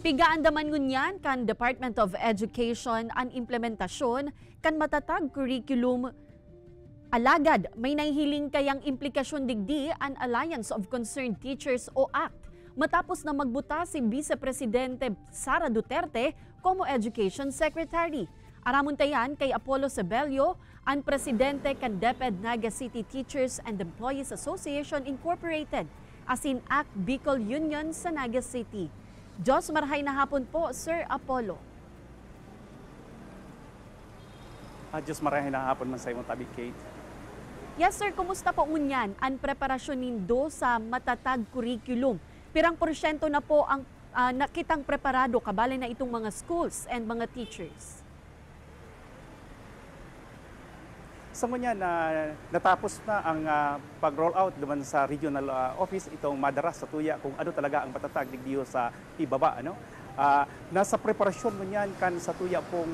Pigaan daman ngunyan kan Department of Education ang implementasyon kan matatag curriculum alagad may nahihiling kayang implikasyon digdi ang Alliance of Concerned Teachers o ACT matapos na magbuta si Vice Presidente Sara Duterte como Education Secretary. Aramon tayan kay Apollo Sebelio, ang presidente kan DepEd Naga City Teachers and Employees Association Incorporated, asin ACT Bicol Union sa Naga City. Diyos marhay na hapon po, Sir Apollo. Diyos marhay na hapon man sa imong tabi, Kate. Yes, sir. Kumusta po ngunyan ang preparasyon nindo sa matatag curriculum? Pirang porsyento na po ang nakitang preparado kabali na itong mga schools and mga teachers? Sa ngunyan, natapos na ang pag-roll out naman sa regional office itong madaras sa tuya kung ano talaga ang matatag digdiyo sa ibaba. Nasa preparasyon ngunyan kan sa tuya pong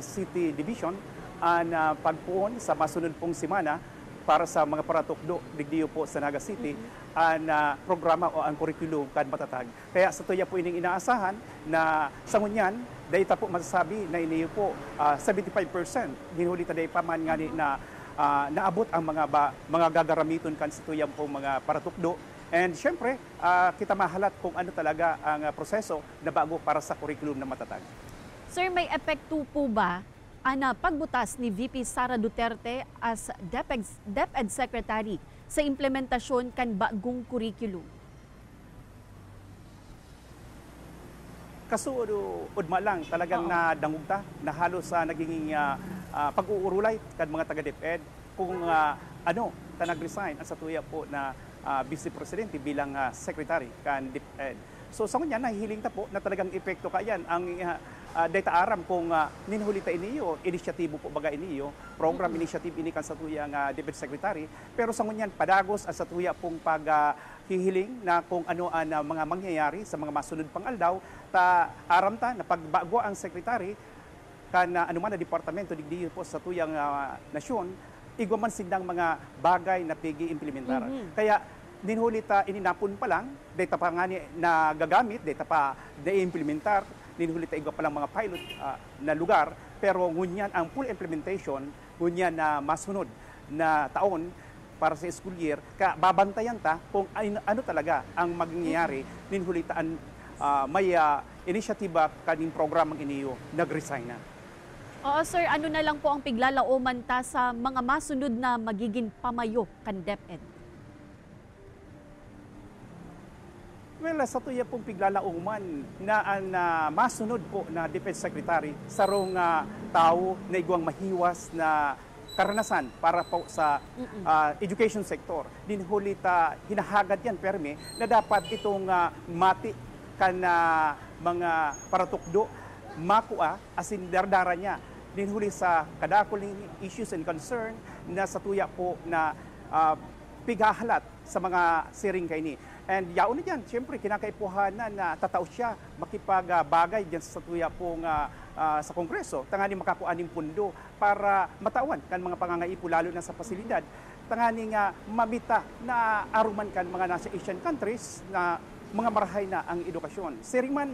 City Division ang pagpuon sa masunod pong simana para sa mga paratukdo digdiyo po sa Naga City ang programa o ang curriculum kan matatag. Kaya sa tuya po ining inaasahan na sa ngunyan, dahil po masasabi na iniyo po 75% ginhuli taday pa man nga na naabot ang mga gagaramiton kan sa tuyang po mga paratukdo. And syempre, kita mahalat kung ano talaga ang proseso na bago para sa curriculum na matatag. Sir, may epekto po ba ang pagbutas ni VP Sara Duterte as DepEd Secretary sa implementasyon kan bagong curriculum? Kaso udma lang talagang nadangugta na halos sa naging pag-uurulay kan mga taga-DepEd kung nag-resign ang satuya po na Vice Presidente bilang Secretary kan DepEd. So sa kanya nahihiling ta po na talagang epekto kayan ang data aram kung ninhulita iniyo, inisyatibo po baga iniyo, program initiative ini kan satuya nga DepEd Secretary, pero sa ngunyan padagos ang satuya pong paghihiling na kung ano ang mga mangyayari sa mga masunod pang aldaw, ta aram ta na pagbago ang Secretary kan anuman na departamento digdiyo po sa tuyang nasyon, igwaman sindang mga bagay na pigi implementar. Kaya ninhulita ininapon pa lang, data pa nga na gagamit, data pa na-implementar, ninhulita igwa pa lang mga pilot na lugar, pero ngunyan ang full implementation, ngunyan na masunod na taon para sa school year, babantayan ta kung ano talaga ang mangyayari, ninhulitaan may inisyatiba kaning programang iniyo nag-resign na. Oo, sir. Ano na lang po ang piglalauman ta sa mga masunod na magiging pamayo kan DepEd? Well, sa tuya pong piglalauman na ang masunod po na Defense Secretary sarong tao na igwang mahiwas na karanasan para po sa education sector. Dinhulita hinahagad yan perme na dapat itong mati kan mga paratukdo makua asin dardara niya dinhuli sa kadakuling issues and concern na sa tuya po na pigahalat sa mga siring kay ni. And yaon na dyan, siyempre kinakaipuhanan na tatao siya makipagbagay dyan sa tuya pong sa Kongreso. Tangani makakuaning pundo para matawan kan mga pangangaipo lalo na sa pasilidad. Tangani nga mamita na aruman kan mga nasa Asian countries na mga marahay na ang edukasyon. Siring man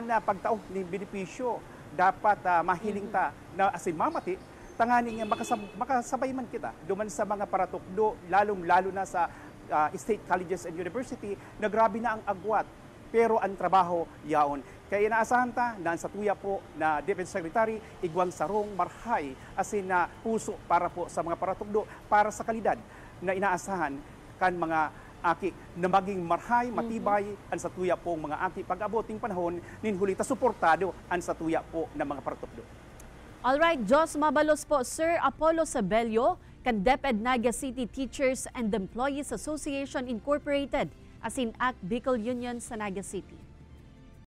na pagtao ni benepisyo dapat mahiling ta na asin mamati tangani nga makasabay man kita duman sa mga paratukdo lalo na sa state colleges and university na grabe na ang agwat pero ang trabaho yaon. Kaya inaasahan ta na sa tuya po na Defense Secretary igwang sarong marhay asin na puso para po sa mga paratukdo para sa kalidad na inaasahan kan mga aki na maging marhay, matibay ang sa tuya pong mga aki pag-aboting panahon ninhulita suportado ang sa tuya po ng mga paratukdo. Alright, Diyos mabalos po, Sir Apollo Sebelio, kan DepEd Naga City Teachers and Employees Association Incorporated, asin ACT Bicol Union sa Naga City.